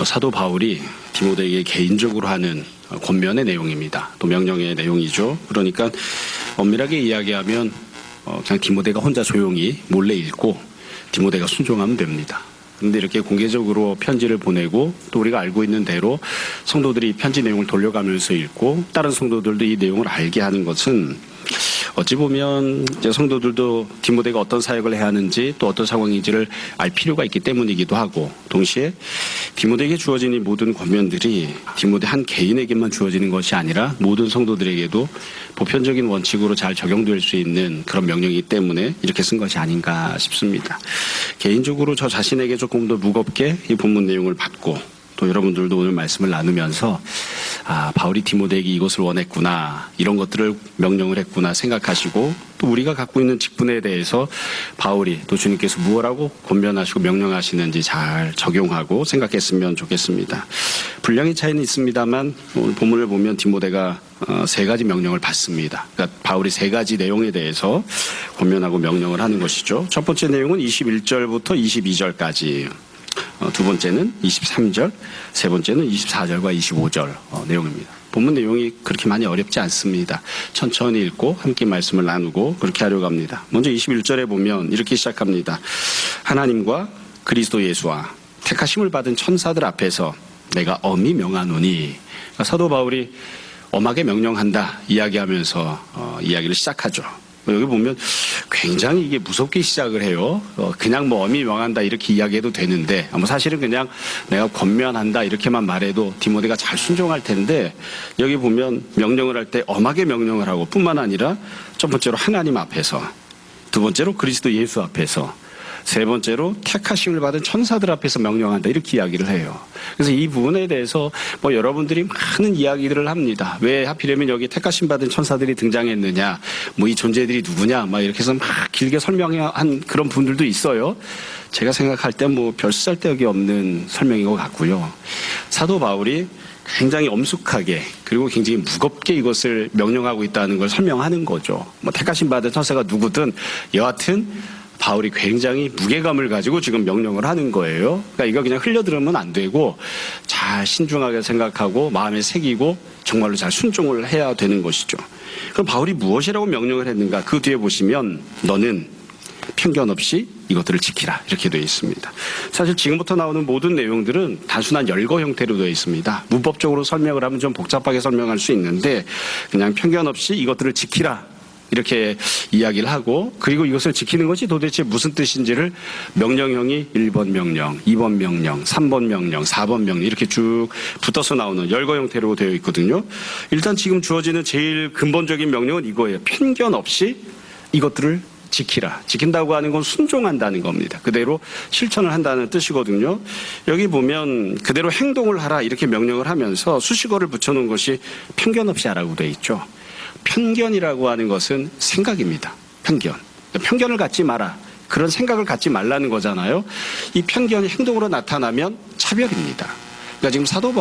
사도 바울이 디모데에게 개인적으로 하는 권면의 내용입니다. 또 명령의 내용이죠. 그러니까 엄밀하게 이야기하면 그냥 디모데가 혼자 조용히 몰래 읽고 디모데가 순종하면 됩니다. 그런데 이렇게 공개적으로 편지를 보내고 또 우리가 알고 있는 대로 성도들이 편지 내용을 돌려가면서 읽고 다른 성도들도 이 내용을 알게 하는 것은 어찌 보면 이제 성도들도 디모데가 어떤 사역을 해야 하는지 또 어떤 상황인지를 알 필요가 있기 때문이기도 하고, 동시에 디모데에게 주어진 이 모든 권면들이 디모데 한 개인에게만 주어지는 것이 아니라 모든 성도들에게도 보편적인 원칙으로 잘 적용될 수 있는 그런 명령이기 때문에 이렇게 쓴 것이 아닌가 싶습니다. 개인적으로 저 자신에게 조금 더 무겁게 이 본문 내용을 받고 또 여러분들도 오늘 말씀을 나누면서 바울이 디모데에게 이것을 원했구나, 이런 것들을 명령을 했구나 생각하시고, 또 우리가 갖고 있는 직분에 대해서 바울이 또 주님께서 무엇라고 권면하시고 명령하시는지 잘 적용하고 생각했으면 좋겠습니다. 분량의 차이는 있습니다만 오늘 본문을 보면 디모데가 세 가지 명령을 받습니다. 그러니까 바울이 세 가지 내용에 대해서 권면하고 명령을 하는 것이죠. 첫 번째 내용은 21절부터 22절까지, 두 번째는 23절, 세 번째는 24절과 25절 내용입니다. 본문 내용이 그렇게 많이 어렵지 않습니다. 천천히 읽고 함께 말씀을 나누고 그렇게 하려고 합니다. 먼저 21절에 보면 이렇게 시작합니다. 하나님과 그리스도 예수와 택하심을 받은 천사들 앞에서 내가 엄히 명하노니. 사도 바울이 엄하게 명령한다 이야기하면서 이야기를 시작하죠. 여기 보면 굉장히 이게 무섭게 시작을 해요. 그냥 뭐 엄히 명한다 이렇게 이야기해도 되는데, 사실은 그냥 내가 권면한다 이렇게만 말해도 디모데가 잘 순종할 텐데, 여기 보면 명령을 할 때 엄하게 명령을 하고 뿐만 아니라 첫 번째로 하나님 앞에서, 두 번째로 그리스도 예수 앞에서, 세 번째로 택하심을 받은 천사들 앞에서 명령한다 이렇게 이야기를 해요. 그래서 이 부분에 대해서 여러분들이 많은 이야기들을 합니다. 왜 하필이면 여기 택하심 받은 천사들이 등장했느냐, 이 존재들이 누구냐, 이렇게 해서 막 길게 설명한 그런 분들도 있어요. 제가 생각할 때 별 쓸데기 없는 설명인 것 같고요. 사도 바울이 굉장히 엄숙하게 그리고 굉장히 무겁게 이것을 명령하고 있다는 걸 설명하는 거죠. 택하심 받은 천사가 누구든 여하튼 바울이 굉장히 무게감을 가지고 지금 명령을 하는 거예요. 그러니까 이거 그냥 흘려들으면 안 되고 잘 신중하게 생각하고 마음에 새기고 정말로 잘 순종을 해야 되는 것이죠. 그럼 바울이 무엇이라고 명령을 했는가? 그 뒤에 보시면 너는 편견 없이 이것들을 지키라 이렇게 되어 있습니다. 사실 지금부터 나오는 모든 내용들은 단순한 열거 형태로 되어 있습니다. 문법적으로 설명을 하면 좀 복잡하게 설명할 수 있는데 그냥 편견 없이 이것들을 지키라 이렇게 이야기를 하고, 그리고 이것을 지키는 것이 도대체 무슨 뜻인지를 명령형이 1번 명령, 2번 명령, 3번 명령, 4번 명령 이렇게 쭉 붙어서 나오는 열거 형태로 되어 있거든요. 일단 지금 주어지는 제일 근본적인 명령은 이거예요. 편견 없이 이것들을 지키라. 지킨다고 하는 건 순종한다는 겁니다. 그대로 실천을 한다는 뜻이거든요. 여기 보면 그대로 행동을 하라 이렇게 명령을 하면서 수식어를 붙여놓은 것이 편견 없이 하라고 되어 있죠. 편견이라고 하는 것은 생각입니다. 편견을 갖지 마라. 그런 생각을 갖지 말라는 거잖아요. 이 편견이 행동으로 나타나면 차별입니다. 그러니까 지금 사도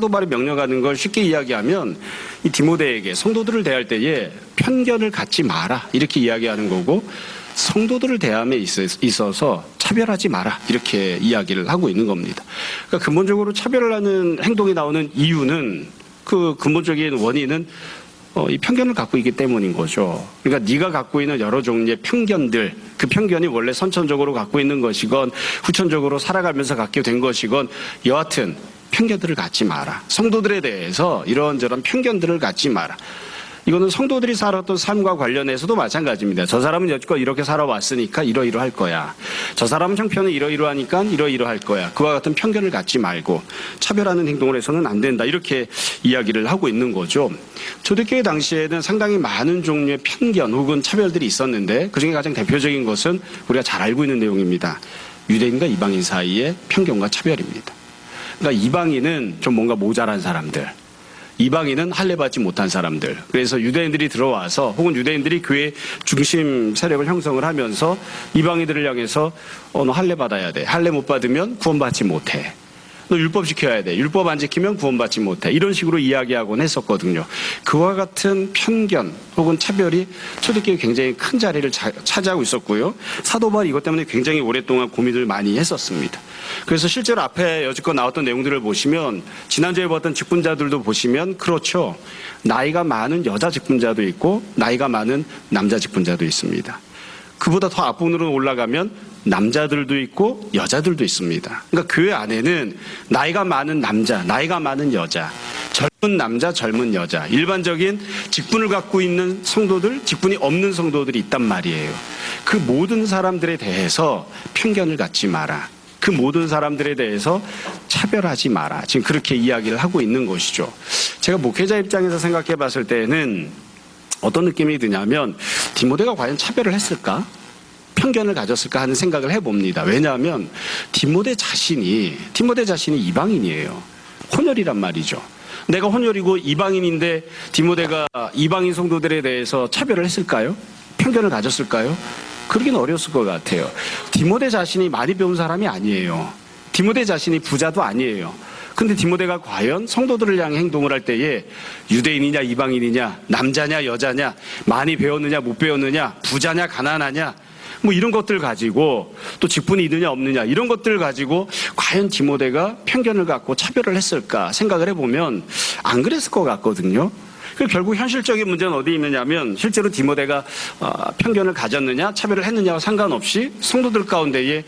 바울이 명령하는 걸 쉽게 이야기하면 이 디모데에게 성도들을 대할 때에 편견을 갖지 마라 이렇게 이야기하는 거고, 성도들을 대함에 있어서 차별하지 마라 이렇게 이야기를 하고 있는 겁니다. 그러니까 근본적으로 차별을 하는 행동이 나오는 이유는, 그 근본적인 원인은 이 편견을 갖고 있기 때문인 거죠. 그러니까 네가 갖고 있는 여러 종류의 편견들, 그 편견이 원래 선천적으로 갖고 있는 것이건 후천적으로 살아가면서 갖게 된 것이건 여하튼 편견들을 갖지 마라. 성도들에 대해서 이런저런 편견들을 갖지 마라. 이거는 성도들이 살았던 삶과 관련해서도 마찬가지입니다. 저 사람은 여지껏 이렇게 살아왔으니까 이러이러할 거야. 저 사람은 형편은 이러이러하니까 이러이러할 거야. 그와 같은 편견을 갖지 말고 차별하는 행동을 해서는 안 된다. 이렇게 이야기를 하고 있는 거죠. 초대교회 당시에는 상당히 많은 종류의 편견 혹은 차별들이 있었는데 그중에 가장 대표적인 것은 우리가 잘 알고 있는 내용입니다. 유대인과 이방인 사이의 편견과 차별입니다. 그러니까 이방인은 좀 뭔가 모자란 사람들, 이방인은 할례받지 못한 사람들. 그래서 유대인들이 들어와서 혹은 유대인들이 교회 중심 세력을 형성을 하면서 이방인들을 향해서 너 할례받아야 돼. 할례 못 받으면 구원받지 못해. 너 율법 지켜야 돼. 율법 안 지키면 구원받지 못해. 이런 식으로 이야기하곤 했었거든요. 그와 같은 편견 혹은 차별이 초대교회 굉장히 큰 자리를 차지하고 있었고요. 사도 바울이 이것 때문에 굉장히 오랫동안 고민을 많이 했었습니다. 그래서 실제로 앞에 여지껏 나왔던 내용들을 보시면 지난주에 봤던 직분자들도 보시면 그렇죠. 나이가 많은 여자 직분자도 있고 나이가 많은 남자 직분자도 있습니다. 그보다 더 앞부분으로 올라가면 남자들도 있고 여자들도 있습니다. 그러니까 교회 안에는 나이가 많은 남자, 나이가 많은 여자, 젊은 남자, 젊은 여자, 일반적인 직분을 갖고 있는 성도들, 직분이 없는 성도들이 있단 말이에요. 그 모든 사람들에 대해서 편견을 갖지 마라. 그 모든 사람들에 대해서 차별하지 마라. 지금 그렇게 이야기를 하고 있는 것이죠. 제가 목회자 입장에서 생각해 봤을 때는 어떤 느낌이 드냐면 디모데가 과연 차별을 했을까? 편견을 가졌을까 하는 생각을 해봅니다. 왜냐하면 디모데 자신이 이방인이에요. 혼혈이란 말이죠. 내가 혼혈이고 이방인인데 디모데가 이방인 성도들에 대해서 차별을 했을까요? 편견을 가졌을까요? 그러긴 어려웠을 것 같아요. 디모데 자신이 많이 배운 사람이 아니에요. 디모데 자신이 부자도 아니에요. 근데 디모데가 과연 성도들을 향해 행동을 할 때에 유대인이냐 이방인이냐 남자냐 여자냐 많이 배웠느냐 못 배웠느냐 부자냐 가난하냐 뭐 이런 것들 가지고 또 직분이 있느냐 없느냐 이런 것들 가지고 과연 디모데가 편견을 갖고 차별을 했을까 생각을 해보면 안 그랬을 것 같거든요. 결국 현실적인 문제는 어디에 있느냐면 실제로 디모데가 편견을 가졌느냐 차별을 했느냐와 상관없이 성도들 가운데에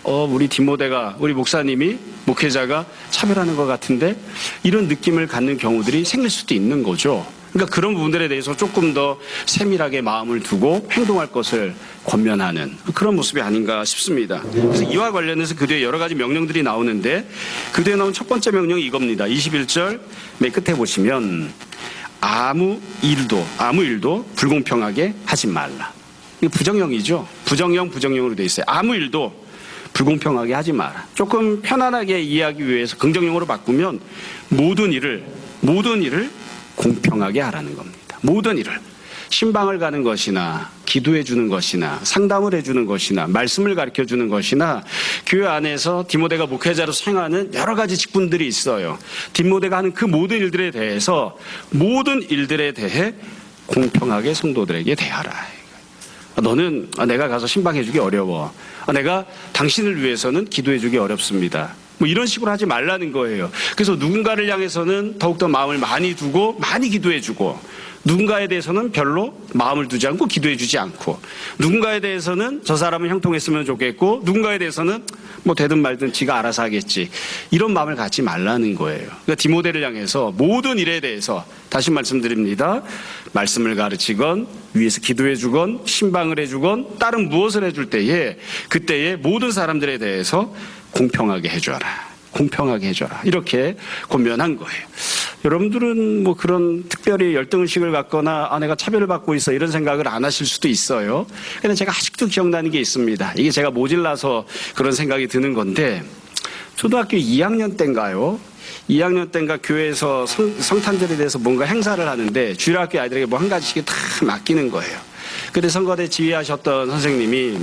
우리 디모데가 우리 목사님이 목회자가 차별하는 것 같은데 이런 느낌을 갖는 경우들이 생길 수도 있는 거죠. 그러니까 그런 부분들에 대해서 조금 더 세밀하게 마음을 두고 행동할 것을 권면하는 그런 모습이 아닌가 싶습니다. 그래서 이와 관련해서 그 뒤에 여러 가지 명령들이 나오는데 그 뒤에 나온 첫 번째 명령이 이겁니다. 21절 맨 끝에 보시면 아무 일도 불공평하게 하지 말라. 이게 부정형이죠. 부정형으로 되어 있어요. 아무 일도 불공평하게 하지 마라. 조금 편안하게 이해하기 위해서 긍정형으로 바꾸면 모든 일을 공평하게 하라는 겁니다. 모든 일을. 신방을 가는 것이나 기도해 주는 것이나 상담을 해주는 것이나 말씀을 가르쳐 주는 것이나 교회 안에서 디모데가 목회자로서 행하는 여러 가지 직분들이 있어요. 디모데가 하는 그 모든 일들에 대해 공평하게 성도들에게 대하라. 너는 내가 가서 신방해 주기 어려워. 내가 당신을 위해서는 기도해 주기 어렵습니다. 뭐 이런 식으로 하지 말라는 거예요. 그래서 누군가를 향해서는 더욱더 마음을 많이 두고 많이 기도해 주고 누군가에 대해서는 별로 마음을 두지 않고 기도해 주지 않고 누군가에 대해서는 저 사람은 형통했으면 좋겠고 누군가에 대해서는 뭐 되든 말든 지가 알아서 하겠지 이런 마음을 갖지 말라는 거예요. 그러니까 디모데를 향해서 모든 일에 대해서 다시 말씀드립니다. 말씀을 가르치건 위에서 기도해 주건 신방을 해주건 다른 무엇을 해줄 때에 그때에 모든 사람들에 대해서 공평하게 해줘라. 공평하게 해줘라. 이렇게 권면한 거예요. 여러분들은 뭐 그런 특별히 열등의식을 갖거나 내가 차별을 받고 있어 이런 생각을 안 하실 수도 있어요. 근데 제가 아직도 기억나는 게 있습니다. 이게 제가 모질라서 그런 생각이 드는 건데 초등학교 2학년 때인가요? 2학년 때인가 교회에서 성탄절에 대해서 뭔가 행사를 하는데 주일학교 아이들에게 뭐 한 가지씩 다 맡기는 거예요. 그때 선거대 지휘하셨던 선생님이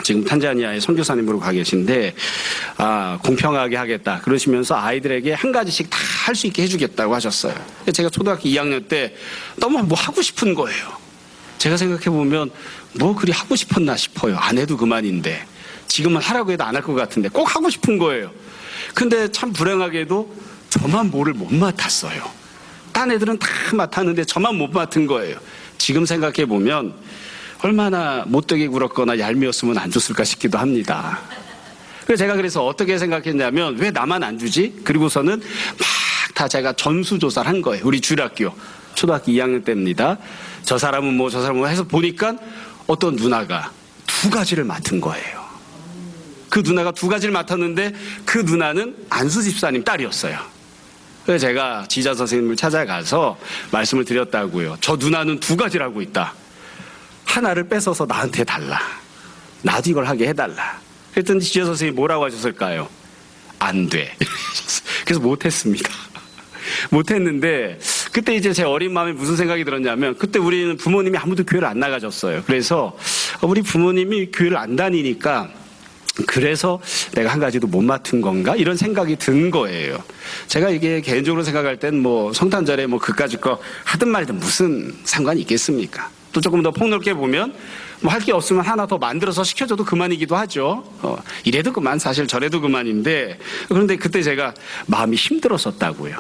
지금 탄자니아의 선교사님으로 가 계신데 공평하게 하겠다 그러시면서 아이들에게 한 가지씩 다 할 수 있게 해주겠다고 하셨어요. 제가 초등학교 2학년 때 너무 뭐 하고 싶은 거예요. 제가 생각해 보면 뭐 그리 하고 싶었나 싶어요. 안 해도 그만인데 지금은 하라고 해도 안 할 것 같은데 꼭 하고 싶은 거예요. 근데 참 불행하게도 저만 뭐를 못 맡았어요. 딴 애들은 다 맡았는데 저만 못 맡은 거예요. 지금 생각해 보면 얼마나 못되게 굴었거나 얄미웠으면 안 줬을까 싶기도 합니다. 그래서 어떻게 생각했냐면 왜 나만 안 주지? 그리고서는 막 다 제가 전수조사를 한 거예요. 우리 주일학교 초등학교 2학년 때입니다. 저 사람은 뭐 해서 보니까 어떤 누나가 2가지를 맡은 거예요. 그 누나가 2가지를 맡았는데 그 누나는 안수 집사님 딸이었어요. 그래서 제가 지휘자 선생님을 찾아가서 말씀을 드렸다고요. 저 누나는 2가지를 하고 있다. 하나를 뺏어서 나한테 달라. 나도 이걸 하게 해달라. 그랬더니 지휘자 선생님이 뭐라고 하셨을까요? 안 돼. 그래서 못했습니다. 못했는데 그때 이제 제 어린 마음에 무슨 생각이 들었냐면 그때 우리는 부모님이 아무도 교회를 안 나가셨어요. 그래서 우리 부모님이 교회를 안 다니니까 그래서 내가 한 가지도 못 맡은 건가? 이런 생각이 든 거예요. 제가 이게 개인적으로 생각할 땐 뭐 성탄절에 뭐 그까짓 거 하든 말든 무슨 상관이 있겠습니까? 또 조금 더 폭넓게 보면 뭐 할 게 없으면 하나 더 만들어서 시켜줘도 그만이기도 하죠. 이래도 그만, 사실 저래도 그만인데, 그런데 그때 제가 마음이 힘들었었다고요.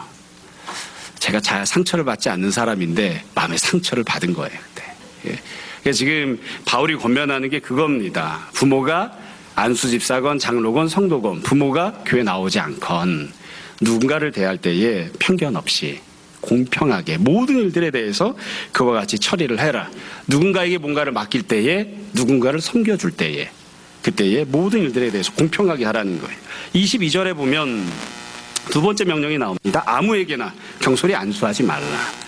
제가 잘 상처를 받지 않는 사람인데 마음의 상처를 받은 거예요, 그때. 예. 그러니까 지금 바울이 권면하는 게 그겁니다. 부모가 안수집사건 장로건 성도건 부모가 교회 나오지 않건 누군가를 대할 때에 편견 없이 공평하게 모든 일들에 대해서 그와 같이 처리를 해라. 누군가에게 뭔가를 맡길 때에 누군가를 섬겨줄 때에 그때에 모든 일들에 대해서 공평하게 하라는 거예요. 22절에 보면 두 번째 명령이 나옵니다. 아무에게나 경솔히 안수하지 말라.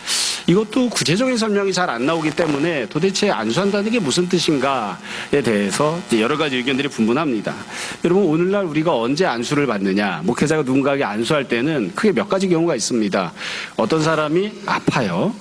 이것도 구체적인 설명이 잘 안 나오기 때문에 도대체 안수한다는 게 무슨 뜻인가에 대해서 여러 가지 의견들이 분분합니다. 여러분, 오늘날 우리가 언제 안수를 받느냐? 목회자가 누군가에게 안수할 때는 크게 몇 가지 경우가 있습니다. 어떤 사람이 아파요.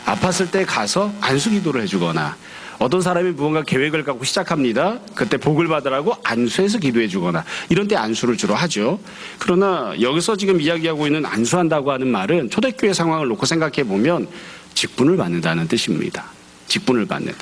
아팠을 때 가서 안수 기도를 해주거나, 어떤 사람이 무언가 계획을 갖고 시작합니다. 그때 복을 받으라고 안수해서 기도해 주거나, 이런 때 안수를 주로 하죠. 그러나 여기서 지금 이야기하고 있는 안수한다고 하는 말은 초대교회 상황을 놓고 생각해 보면 직분을 받는다는 뜻입니다. 직분을 받는.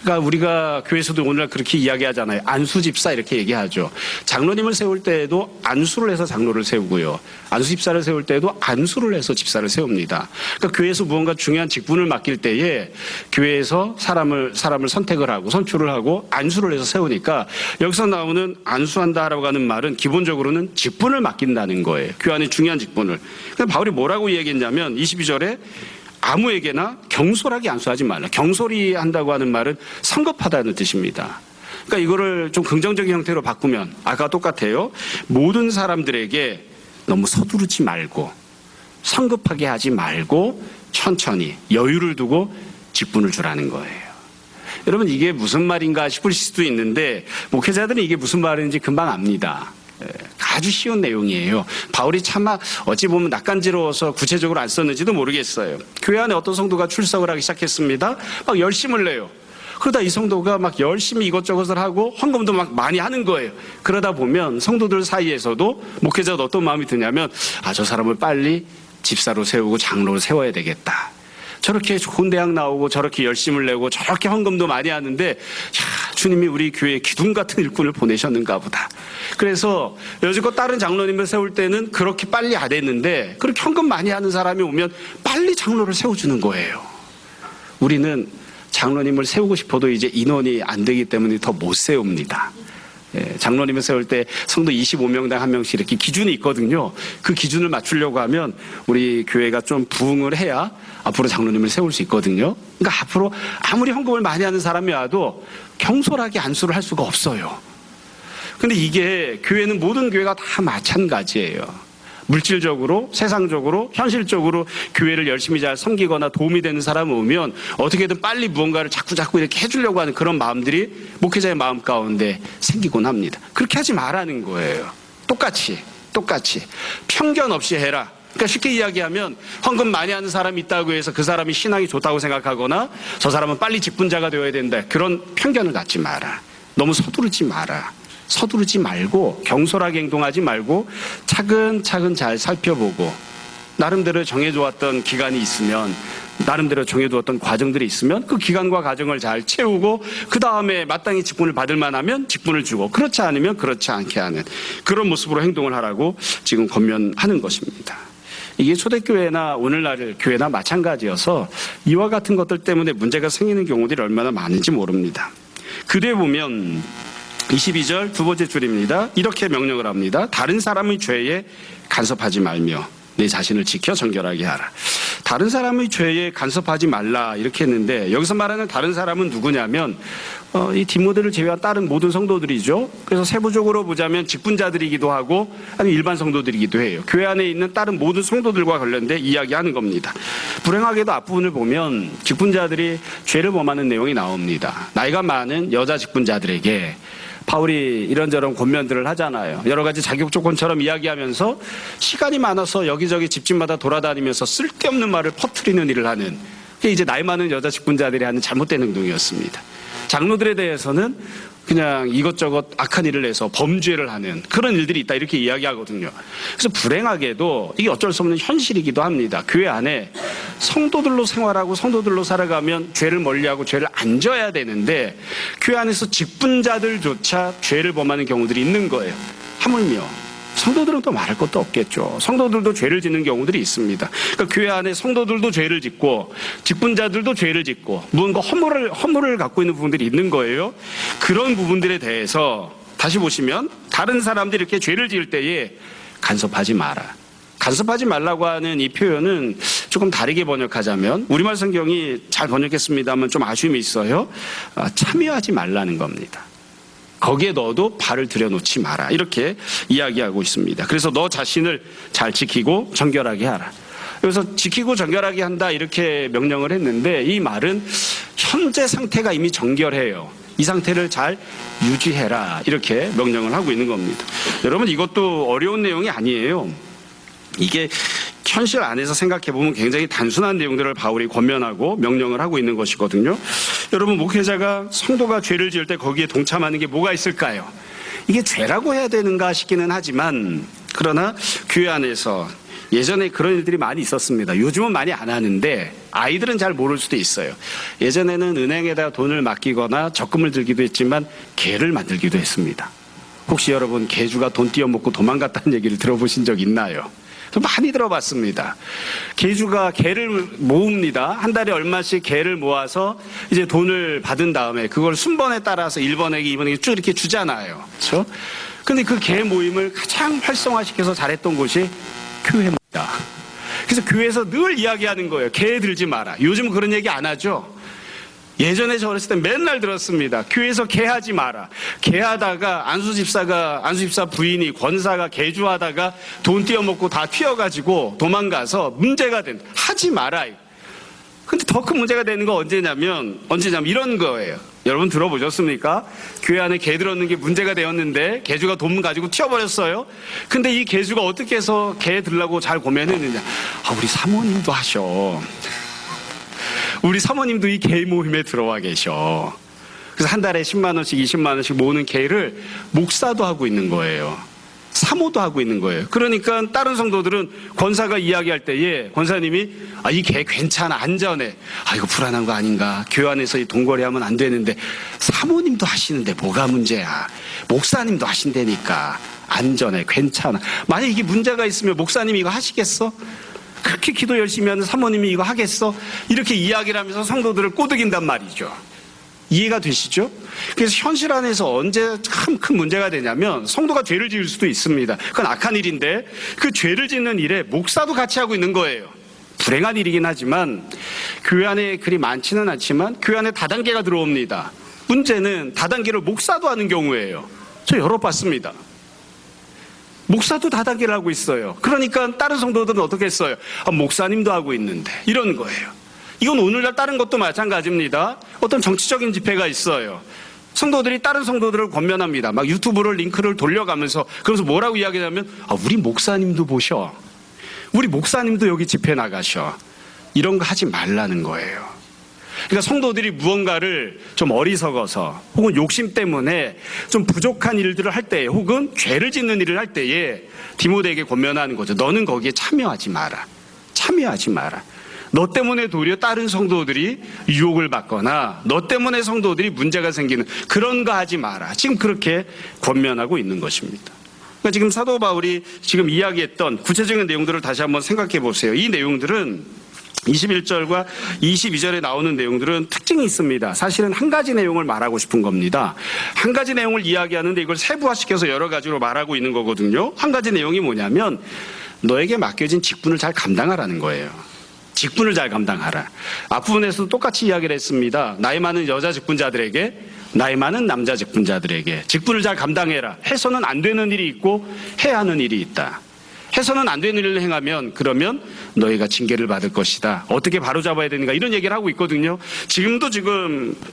그러니까 우리가 교회에서도 오늘날 그렇게 이야기하잖아요. 안수집사 이렇게 얘기하죠. 장로님을 세울 때에도 안수를 해서 장로를 세우고요. 안수집사를 세울 때에도 안수를 해서 집사를 세웁니다. 그러니까 교회에서 무언가 중요한 직분을 맡길 때에 교회에서 사람을 선택을 하고 선출을 하고 안수를 해서 세우니까 여기서 나오는 안수한다라고 하는 말은 기본적으로는 직분을 맡긴다는 거예요. 교회 안에 중요한 직분을. 그러니까 바울이 뭐라고 얘기했냐면 22절에 아무에게나 경솔하게 안수하지 말라. 경솔히 한다고 하는 말은 성급하다는 뜻입니다. 그러니까 이거를 좀 긍정적인 형태로 바꾸면 아까 똑같아요. 모든 사람들에게 너무 서두르지 말고 성급하게 하지 말고 천천히 여유를 두고 직분을 주라는 거예요. 여러분, 이게 무슨 말인가 싶을 수도 있는데 목회자들은 이게 무슨 말인지 금방 압니다. 아주 쉬운 내용이에요. 바울이 차마 어찌 보면 낯간지러워서 구체적으로 안 썼는지도 모르겠어요. 교회 안에 어떤 성도가 출석을 하기 시작했습니다. 막 열심을 내요. 그러다 이 성도가 막 열심히 이것저것을 하고 헌금도 막 많이 하는 거예요. 그러다 보면 성도들 사이에서도 목회자도 어떤 마음이 드냐면 저 사람을 빨리 집사로 세우고 장로로 세워야 되겠다. 저렇게 좋은 대학 나오고 저렇게 열심을 내고 저렇게 헌금도 많이 하는데 주님이 우리 교회에 기둥 같은 일꾼을 보내셨는가 보다. 그래서 여지껏 다른 장로님을 세울 때는 그렇게 빨리 안 했는데 그렇게 헌금 많이 하는 사람이 오면 빨리 장로를 세워주는 거예요. 우리는 장로님을 세우고 싶어도 이제 인원이 안 되기 때문에 더 못 세웁니다. 장로님을 세울 때 성도 25명당 1명씩 이렇게 기준이 있거든요. 그 기준을 맞추려고 하면 우리 교회가 좀 부흥을 해야 앞으로 장로님을 세울 수 있거든요. 그러니까 앞으로 아무리 헌금을 많이 하는 사람이 와도 경솔하게 안수를 할 수가 없어요. 근데 이게 교회는 모든 교회가 다 마찬가지예요. 물질적으로, 세상적으로, 현실적으로 교회를 열심히 잘 섬기거나 도움이 되는 사람이 오면 어떻게든 빨리 무언가를 자꾸 이렇게 해주려고 하는 그런 마음들이 목회자의 마음 가운데 생기곤 합니다. 그렇게 하지 말라는 거예요. 똑같이 편견 없이 해라. 그러니까 쉽게 이야기하면 헌금 많이 하는 사람이 있다고 해서 그 사람이 신앙이 좋다고 생각하거나 저 사람은 빨리 직분자가 되어야 된다, 그런 편견을 갖지 마라. 너무 서두르지 마라. 서두르지 말고 경솔하게 행동하지 말고 차근차근 잘 살펴보고 나름대로 정해두었던 기간이 있으면 나름대로 정해두었던 과정들이 있으면 그 기간과 과정을 잘 채우고 그 다음에 마땅히 직분을 받을 만하면 직분을 주고 그렇지 않으면 그렇지 않게 하는 그런 모습으로 행동을 하라고 지금 권면하는 것입니다. 이게 초대교회나 오늘날 교회나 마찬가지여서 이와 같은 것들 때문에 문제가 생기는 경우들이 얼마나 많은지 모릅니다. 그래 보면 22절 두 번째 줄입니다. 이렇게 명령을 합니다. 다른 사람의 죄에 간섭하지 말며 내 자신을 지켜 정결하게 하라. 다른 사람의 죄에 간섭하지 말라 이렇게 했는데 여기서 말하는 다른 사람은 누구냐면 이 디모데를 제외한 다른 모든 성도들이죠. 그래서 세부적으로 보자면 직분자들이기도 하고 아니면 일반 성도들이기도 해요. 교회 안에 있는 다른 모든 성도들과 관련돼 이야기하는 겁니다. 불행하게도 앞부분을 보면 직분자들이 죄를 범하는 내용이 나옵니다. 나이가 많은 여자 직분자들에게 바울이 이런저런 권면들을 하잖아요. 여러 가지 자격 조건처럼 이야기하면서 시간이 많아서 여기저기 집집마다 돌아다니면서 쓸데없는 말을 퍼뜨리는 일을 하는, 그게 이제 나이 많은 여자 직분자들이 하는 잘못된 행동이었습니다. 장로들에 대해서는 그냥 이것저것 악한 일을 해서 범죄를 하는 그런 일들이 있다 이렇게 이야기하거든요. 그래서 불행하게도 이게 어쩔 수 없는 현실이기도 합니다. 교회 안에 성도들로 생활하고 성도들로 살아가면 죄를 멀리하고 죄를 안 져야 되는데 교회 안에서 직분자들조차 죄를 범하는 경우들이 있는 거예요. 하물며 성도들은 또 말할 것도 없겠죠. 성도들도 죄를 짓는 경우들이 있습니다. 그러니까 교회 안에 성도들도 죄를 짓고 직분자들도 죄를 짓고 무언가 허물을 갖고 있는 부분들이 있는 거예요. 그런 부분들에 대해서 다시 보시면 다른 사람들이 이렇게 죄를 지을 때에 간섭하지 마라. 간섭하지 말라고 하는 이 표현은 조금 다르게 번역하자면 우리말 성경이 잘 번역했습니다만 좀 아쉬움이 있어요. 참여하지 말라는 겁니다. 거기에 너도 발을 들여놓지 마라 이렇게 이야기하고 있습니다. 그래서 너 자신을 잘 지키고 정결하게 하라. 그래서 지키고 정결하게 한다 이렇게 명령을 했는데 이 말은 현재 상태가 이미 정결해요. 이 상태를 잘 유지해라 이렇게 명령을 하고 있는 겁니다. 여러분 이것도 어려운 내용이 아니에요. 이게 현실 안에서 생각해보면 굉장히 단순한 내용들을 바울이 권면하고 명령을 하고 있는 것이거든요. 여러분 목회자가 성도가 죄를 지을 때 거기에 동참하는 게 뭐가 있을까요? 이게 죄라고 해야 되는가 싶기는 하지만 그러나 교회 안에서 예전에 그런 일들이 많이 있었습니다. 요즘은 많이 안 하는데 아이들은 잘 모를 수도 있어요. 예전에는 은행에다 돈을 맡기거나 적금을 들기도 했지만 개를 만들기도 했습니다. 혹시 여러분 개주가 돈 띄어먹고 도망갔다는 얘기를 들어보신 적 있나요? 많이 들어봤습니다. 개주가 개를 모읍니다. 한 달에 얼마씩 개를 모아서 이제 돈을 받은 다음에 그걸 순번에 따라서 1번에게 2번에게 쭉 이렇게 주잖아요. 그렇죠? 근데 그 개 모임을 가장 활성화시켜서 잘했던 곳이 교회입니다. 그래서 교회에서 늘 이야기하는 거예요. 개 들지 마라. 요즘은 그런 얘기 안 하죠. 예전에 저 어렸을 때 맨날 들었습니다. 교회에서 개하지 마라. 개하다가 안수집사 부인이 권사가 개주하다가 돈 띄어먹고 다 튀어가지고 도망가서 문제가 된. 하지 마라. 근데 더 큰 문제가 되는 거 언제냐면 이런 거예요. 여러분 들어보셨습니까? 교회 안에 개 들었는 게 문제가 되었는데 개주가 돈 가지고 튀어버렸어요. 근데 이 개주가 어떻게 해서 개 들라고 잘 고민했느냐. 우리 사모님도 하셔. 우리 사모님도 이 개 모임에 들어와 계셔. 그래서 한 달에 10만 원씩 20만 원씩 모으는 개를 목사도 하고 있는 거예요. 사모도 하고 있는 거예요. 그러니까 다른 성도들은 권사가 이야기할 때에 권사님이 이 개 괜찮아 안전해. 이거 불안한 거 아닌가. 교회 안에서 이 돈거래하면 안 되는데 사모님도 하시는데 뭐가 문제야. 목사님도 하신다니까 안전해 괜찮아. 만약 이게 문제가 있으면 목사님이 이거 하시겠어? 그렇게 기도 열심히 하는 사모님이 이거 하겠어? 이렇게 이야기를 하면서 성도들을 꼬드긴단 말이죠. 이해가 되시죠? 그래서 현실 안에서 언제 참 큰 문제가 되냐면 성도가 죄를 지을 수도 있습니다. 그건 악한 일인데 그 죄를 짓는 일에 목사도 같이 하고 있는 거예요. 불행한 일이긴 하지만 교회 안에 그리 많지는 않지만 교회 안에 다단계가 들어옵니다. 문제는 다단계를 목사도 하는 경우예요. 저 여러 봤습니다. 목사도 다단계를 하고 있어요. 그러니까 다른 성도들은 어떻게 했어요? 목사님도 하고 있는데 이런 거예요. 이건 오늘날 다른 것도 마찬가지입니다. 어떤 정치적인 집회가 있어요. 성도들이 다른 성도들을 권면합니다. 막 유튜브를 링크를 돌려가면서 그러면서 뭐라고 이야기하냐면 우리 목사님도 보셔. 우리 목사님도 여기 집회 나가셔. 이런 거 하지 말라는 거예요. 그러니까 성도들이 무언가를 좀 어리석어서 혹은 욕심 때문에 좀 부족한 일들을 할 때에 혹은 죄를 짓는 일을 할 때에 디모데에게 권면하는 거죠. 너는 거기에 참여하지 마라. 참여하지 마라. 너 때문에 도리어 다른 성도들이 유혹을 받거나 너 때문에 성도들이 문제가 생기는 그런 거 하지 마라. 지금 그렇게 권면하고 있는 것입니다. 그러니까 지금 사도 바울이 지금 이야기했던 구체적인 내용들을 다시 한번 생각해 보세요. 이 내용들은 21절과 22절에 나오는 내용들은 특징이 있습니다. 사실은 한 가지 내용을 말하고 싶은 겁니다. 한 가지 내용을 이야기하는데 이걸 세부화시켜서 여러 가지로 말하고 있는 거거든요. 한 가지 내용이 뭐냐면 너에게 맡겨진 직분을 잘 감당하라는 거예요. 직분을 잘 감당하라. 앞부분에서도 똑같이 이야기를 했습니다. 나이 많은 여자 직분자들에게 나이 많은 남자 직분자들에게 직분을 잘 감당해라. 해서는 안 되는 일이 있고 해야 하는 일이 있다. 해서는 안 되는 일을 행하면 그러면 너희가 징계를 받을 것이다. 어떻게 바로잡아야 되는가 이런 얘기를 하고 있거든요. 지금도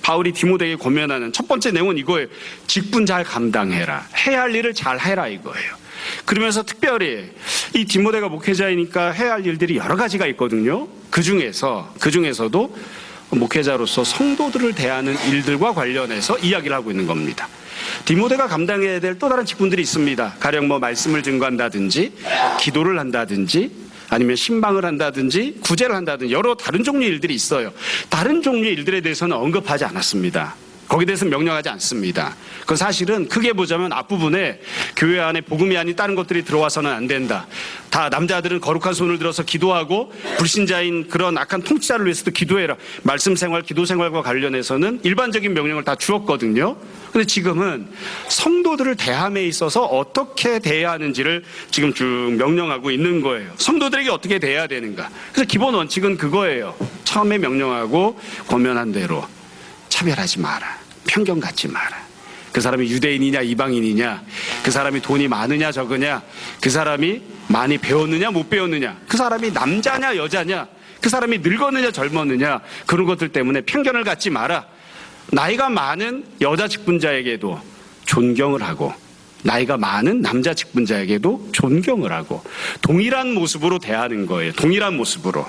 바울이 디모데에게 권면하는 첫 번째 내용은 이거예요. 직분 잘 감당해라. 해야 할 일을 잘 해라 이거예요. 그러면서 특별히 이 디모데가 목회자이니까 해야 할 일들이 여러 가지가 있거든요. 그 중에서도 목회자로서 성도들을 대하는 일들과 관련해서 이야기를 하고 있는 겁니다. 디모데가 감당해야 될 또 다른 직분들이 있습니다. 가령 말씀을 증거한다든지 기도를 한다든지 아니면 신방을 한다든지 구제를 한다든지 여러 다른 종류의 일들이 있어요. 다른 종류의 일들에 대해서는 언급하지 않았습니다. 거기에 대해서는 명령하지 않습니다. 그건 사실은 크게 보자면 앞부분에 교회 안에 복음이 아닌 다른 것들이 들어와서는 안 된다. 다 남자들은 거룩한 손을 들어서 기도하고 불신자인 그런 악한 통치자를 위해서도 기도해라. 말씀 생활, 기도 생활과 관련해서는 일반적인 명령을 다 주었거든요. 근데 지금은 성도들을 대함에 있어서 어떻게 대해야 하는지를 지금 쭉 명령하고 있는 거예요. 성도들에게 어떻게 대해야 되는가. 그래서 기본 원칙은 그거예요. 처음에 명령하고 권면한 대로 차별하지 마라. 편견 갖지 마라. 그 사람이 유대인이냐 이방인이냐, 그 사람이 돈이 많으냐 적으냐, 그 사람이 많이 배웠느냐 못 배웠느냐, 그 사람이 남자냐 여자냐, 그 사람이 늙었느냐 젊었느냐, 그런 것들 때문에 편견을 갖지 마라. 나이가 많은 여자 직분자에게도 존경을 하고 나이가 많은 남자 직분자에게도 존경을 하고 동일한 모습으로 대하는 거예요. 동일한 모습으로.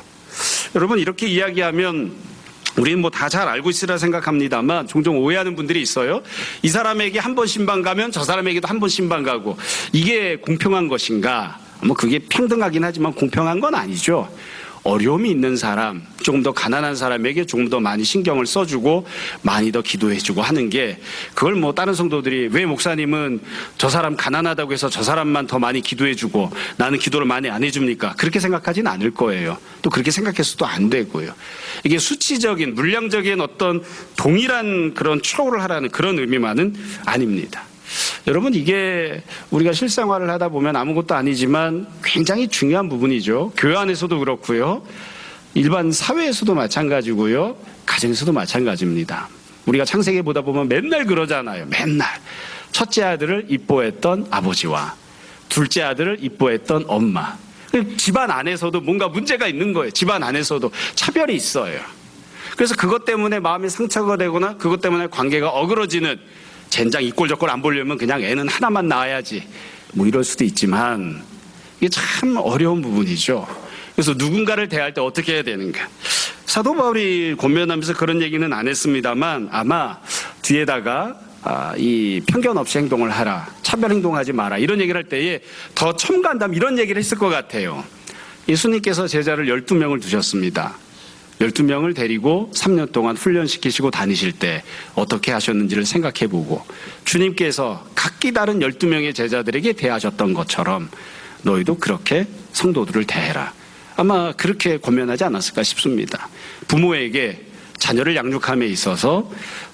여러분 이렇게 이야기하면 우리는 다 잘 알고 있으리라 생각합니다만 종종 오해하는 분들이 있어요. 이 사람에게 한 번 신방 가면 저 사람에게도 한 번 신방 가고 이게 공평한 것인가? 그게 평등하긴 하지만 공평한 건 아니죠. 어려움이 있는 사람, 조금 더 가난한 사람에게 조금 더 많이 신경을 써주고 많이 더 기도해주고 하는 게 그걸 다른 성도들이 왜 목사님은 저 사람 가난하다고 해서 저 사람만 더 많이 기도해주고 나는 기도를 많이 안 해줍니까? 그렇게 생각하지는 않을 거예요. 또 그렇게 생각해서도 안 되고요. 이게 수치적인, 물량적인 어떤 동일한 그런 처우를 하라는 그런 의미만은 아닙니다. 여러분 이게 우리가 실생활을 하다 보면 아무것도 아니지만 굉장히 중요한 부분이죠. 교회 안에서도 그렇고요. 일반 사회에서도 마찬가지고요. 가정에서도 마찬가지입니다. 우리가 창세기 보다 보면 맨날 그러잖아요. 맨날. 첫째 아들을 이뻐했던 아버지와 둘째 아들을 이뻐했던 엄마. 집안 안에서도 뭔가 문제가 있는 거예요. 집안 안에서도 차별이 있어요. 그래서 그것 때문에 마음이 상처가 되거나 그것 때문에 관계가 어그러지는 젠장 이꼴저꼴 안 보려면 그냥 애는 하나만 낳아야지 이럴 수도 있지만 이게 참 어려운 부분이죠. 그래서 누군가를 대할 때 어떻게 해야 되는가. 사도 바울이 권면하면서 그런 얘기는 안 했습니다만 아마 뒤에다가 이 편견 없이 행동을 하라, 차별 행동하지 마라 이런 얘기를 할 때에 더 첨가한다면 이런 얘기를 했을 것 같아요. 예수님께서 제자를 12명을 두셨습니다. 12명을 데리고 3년 동안 훈련시키시고 다니실 때 어떻게 하셨는지를 생각해보고 주님께서 각기 다른 12명의 제자들에게 대하셨던 것처럼 너희도 그렇게 성도들을 대해라. 아마 그렇게 권면하지 않았을까 싶습니다. 부모에게 자녀를 양육함에 있어서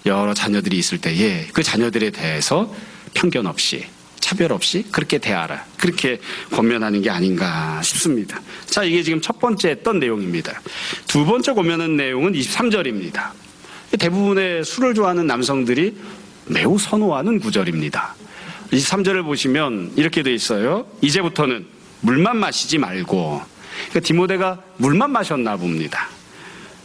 여러 자녀들이 있을 때에 그 자녀들에 대해서 편견 없이 차별 없이 그렇게 대하라. 그렇게 권면하는 게 아닌가 싶습니다. 자, 이게 지금 첫 번째 했던 내용입니다. 두 번째 권면한 내용은 23절입니다. 대부분의 술을 좋아하는 남성들이 매우 선호하는 구절입니다. 23절을 보시면 이렇게 돼 있어요. 이제부터는 물만 마시지 말고. 그러니까 디모데가 물만 마셨나 봅니다.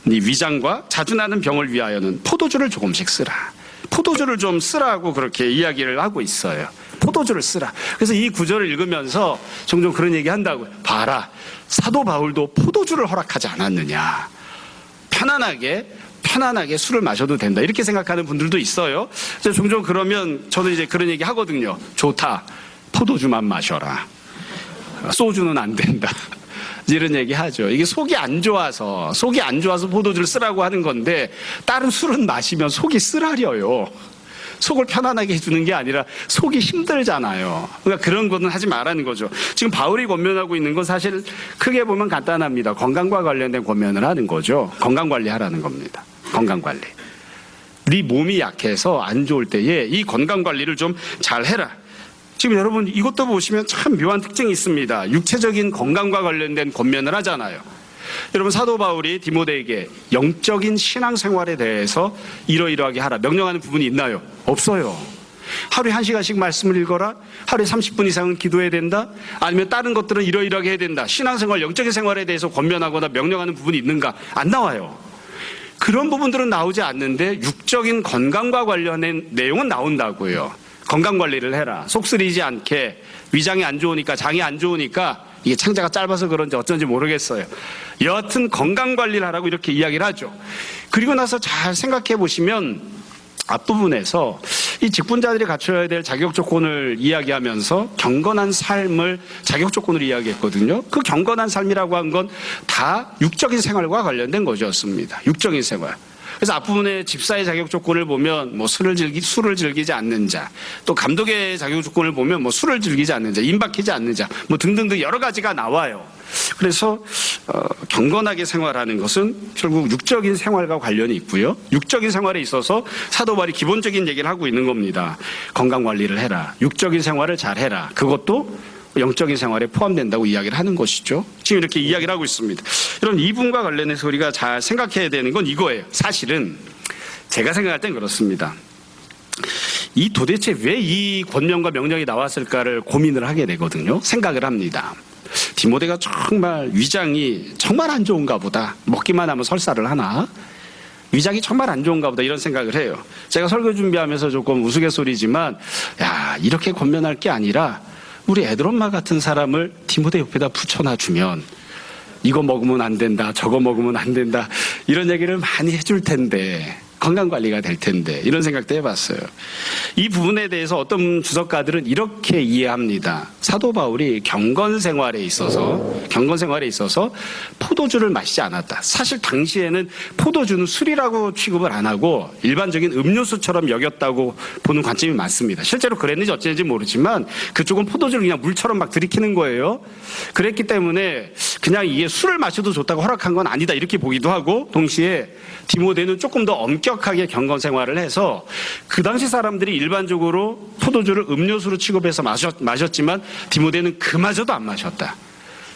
네 위장과 자주 나는 병을 위하여는 포도주를 조금씩 쓰라. 포도주를 좀 쓰라고 그렇게 이야기를 하고 있어요. 포도주를 쓰라. 그래서 이 구절을 읽으면서 종종 그런 얘기 한다고요. 봐라, 사도 바울도 포도주를 허락하지 않았느냐. 편안하게 술을 마셔도 된다. 이렇게 생각하는 분들도 있어요. 그래서 종종 그러면 저도 이제 그런 얘기 하거든요. 좋다. 포도주만 마셔라. 소주는 안 된다. 이런 얘기 하죠. 이게 속이 안 좋아서 포도주를 쓰라고 하는 건데 다른 술은 마시면 속이 쓰라려요. 속을 편안하게 해주는 게 아니라 속이 힘들잖아요. 그러니까 그런 거는 하지 말라는 거죠. 지금 바울이 권면하고 있는 건 사실 크게 보면 간단합니다. 건강과 관련된 권면을 하는 거죠. 건강관리하라는 겁니다. 건강관리. 네 몸이 약해서 안 좋을 때에 이 건강관리를 좀 잘 해라. 지금 여러분 이것도 보시면 참 묘한 특징이 있습니다. 육체적인 건강과 관련된 권면을 하잖아요. 여러분 사도 바울이 디모데에게 영적인 신앙생활에 대해서 이러이러하게 하라 명령하는 부분이 있나요? 없어요. 하루에 1시간씩 말씀을 읽어라. 하루에 30분 이상은 기도해야 된다. 아니면 다른 것들은 이러이러하게 해야 된다. 신앙생활, 영적인 생활에 대해서 권면하거나 명령하는 부분이 있는가? 안 나와요. 그런 부분들은 나오지 않는데 육적인 건강과 관련된 내용은 나온다고요. 건강관리를 해라. 속 쓰리지 않게, 위장이 안 좋으니까, 장이 안 좋으니까 이게 창자가 짧아서 그런지 어쩐지 모르겠어요. 여하튼 건강관리를 하라고 이렇게 이야기를 하죠. 그리고 나서 잘 생각해 보시면 앞부분에서 이 직분자들이 갖춰야 될 자격 조건을 이야기하면서 경건한 삶을 자격 조건으로 이야기했거든요. 그 경건한 삶이라고 한 건 다 육적인 생활과 관련된 것이었습니다. 육적인 생활. 그래서 앞부분에 집사의 자격 조건을 보면 뭐 술을 즐기지 않는 자, 또 감독의 자격 조건을 보면 뭐 술을 즐기지 않는 자, 임박하지 않는 자, 뭐 등등등 여러 가지가 나와요. 그래서 경건하게 생활하는 것은 결국 육적인 생활과 관련이 있고요. 육적인 생활에 있어서 사도 바울이 기본적인 얘기를 하고 있는 겁니다. 건강 관리를 해라. 육적인 생활을 잘 해라. 그것도 영적인 생활에 포함된다고 이야기를 하는 것이죠. 지금 이렇게 이야기를 하고 있습니다. 여러분, 이 부분과 관련해서 우리가 잘 생각해야 되는 건 이거예요. 사실은 제가 생각할 땐 그렇습니다. 이 도대체 왜 이 권면과 명령이 나왔을까를 고민을 하게 되거든요. 생각을 합니다. 디모데가 정말 위장이 정말 안 좋은가 보다. 먹기만 하면 설사를 하나? 위장이 정말 안 좋은가 보다 이런 생각을 해요. 제가 설교 준비하면서 조금 우스갯소리지만 야, 이렇게 권면할 게 아니라 우리 애들 엄마 같은 사람을 디모데 옆에다 붙여놔주면 이거 먹으면 안 된다, 저거 먹으면 안 된다 이런 얘기를 많이 해줄 텐데 건강관리가 될 텐데 이런 생각도 해봤어요. 이 부분에 대해서 어떤 주석가들은 이렇게 이해합니다. 사도 바울이 경건생활에 있어서 포도주를 마시지 않았다. 사실 당시에는 포도주는 술이라고 취급을 안 하고 일반적인 음료수처럼 여겼다고 보는 관점이 많습니다. 실제로 그랬는지 어쨌는지 모르지만 그쪽은 포도주를 그냥 물처럼 막 들이키는 거예요. 그랬기 때문에 그냥 이게 술을 마셔도 좋다고 허락한 건 아니다 이렇게 보기도 하고, 동시에 디모데는 조금 더 엄격하게 경건생활을 해서 그 당시 사람들이 일반적으로 포도주를 음료수로 취급해서 마셨지만 디모데는 그마저도 안 마셨다.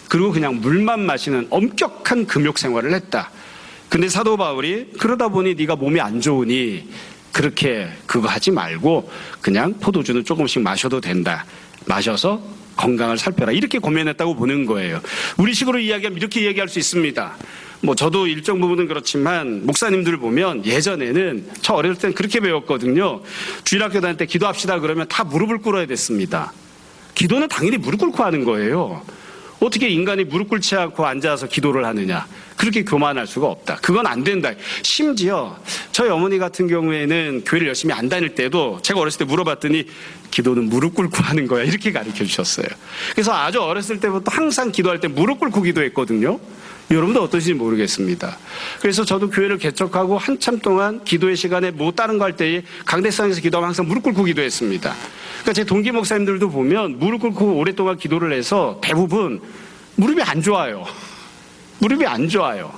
그리고 그냥 물만 마시는 엄격한 금욕생활을 했다. 근데 사도 바울이 그러다 보니 네가 몸이 안 좋으니 그렇게 그거 하지 말고 그냥 포도주는 조금씩 마셔도 된다. 마셔서 건강을 살펴라. 이렇게 고민했다고 보는 거예요. 우리식으로 이야기하면 이렇게 얘기할 수 있습니다. 뭐 저도 일정 부분은 그렇지만 목사님들 보면 예전에는 저 어릴 때는 그렇게 배웠거든요. 주일학교 다닐 때 기도합시다 그러면 다 무릎을 꿇어야 됐습니다. 기도는 당연히 무릎 꿇고 하는 거예요. 어떻게 인간이 무릎 꿇지 않고 앉아서 기도를 하느냐. 그렇게 교만할 수가 없다. 그건 안 된다. 심지어 저희 어머니 같은 경우에는 교회를 열심히 안 다닐 때도 제가 어렸을 때 물어봤더니 기도는 무릎 꿇고 하는 거야. 이렇게 가르쳐 주셨어요. 그래서 아주 어렸을 때부터 항상 기도할 때 무릎 꿇고 기도했거든요. 여러분도 어떠신지 모르겠습니다. 그래서 저도 교회를 개척하고 한참 동안 기도의 시간에 뭐 다른 거 할 때에 강대상에서 기도하면 항상 무릎 꿇고 기도했습니다. 그러니까 제 동기 목사님들도 보면 무릎 꿇고 오랫동안 기도를 해서 대부분 무릎이 안 좋아요. 무릎이 안 좋아요.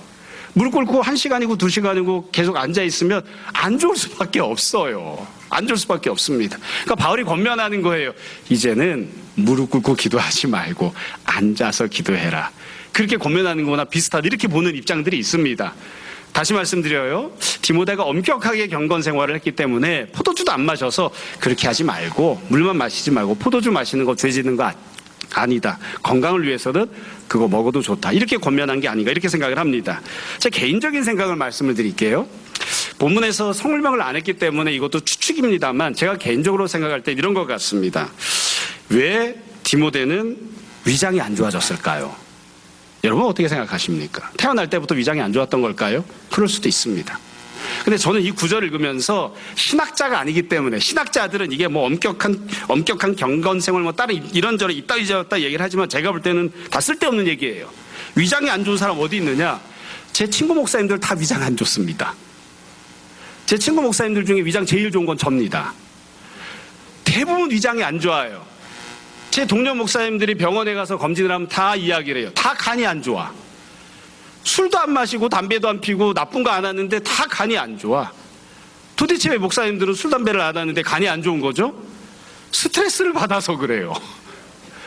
무릎 꿇고 1시간이고 2시간이고 계속 앉아있으면 안 좋을 수밖에 없어요. 안 좋을 수밖에 없습니다. 그러니까 바울이 권면하는 거예요. 이제는 무릎 꿇고 기도하지 말고 앉아서 기도해라. 그렇게 권면하는 거나 비슷하다 이렇게 보는 입장들이 있습니다. 다시 말씀드려요. 디모데가 엄격하게 경건 생활을 했기 때문에 포도주도 안 마셔서 그렇게 하지 말고 물만 마시지 말고 포도주 마시는 거 죄 짓는 거 아니다. 건강을 위해서는 그거 먹어도 좋다. 이렇게 권면한 게 아닌가 이렇게 생각을 합니다. 제 개인적인 생각을 말씀을 드릴게요. 본문에서 성물명을 안 했기 때문에 이것도 추측입니다만 제가 개인적으로 생각할 때 이런 것 같습니다. 왜 디모데는 위장이 안 좋아졌을까요? 여러분 어떻게 생각하십니까? 태어날 때부터 위장이 안 좋았던 걸까요? 그럴 수도 있습니다. 근데 저는 이 구절을 읽으면서 신학자가 아니기 때문에 신학자들은 이게 뭐 엄격한 경건생활 뭐 다른 이런저런 이따 얘기를 하지만 제가 볼 때는 다 쓸데없는 얘기예요. 위장이 안 좋은 사람 어디 있느냐? 제 친구 목사님들 다 위장 안 좋습니다. 제 친구 목사님들 중에 위장 제일 좋은 건 접니다. 대부분 위장이 안 좋아요. 제 동료 목사님들이 병원에 가서 검진을 하면 다 이야기를 해요. 다 간이 안 좋아. 술도 안 마시고 담배도 안 피고 나쁜 거 안 하는데 다 간이 안 좋아. 도대체 왜 목사님들은 술, 담배를 안 하는데 간이 안 좋은 거죠? 스트레스를 받아서 그래요.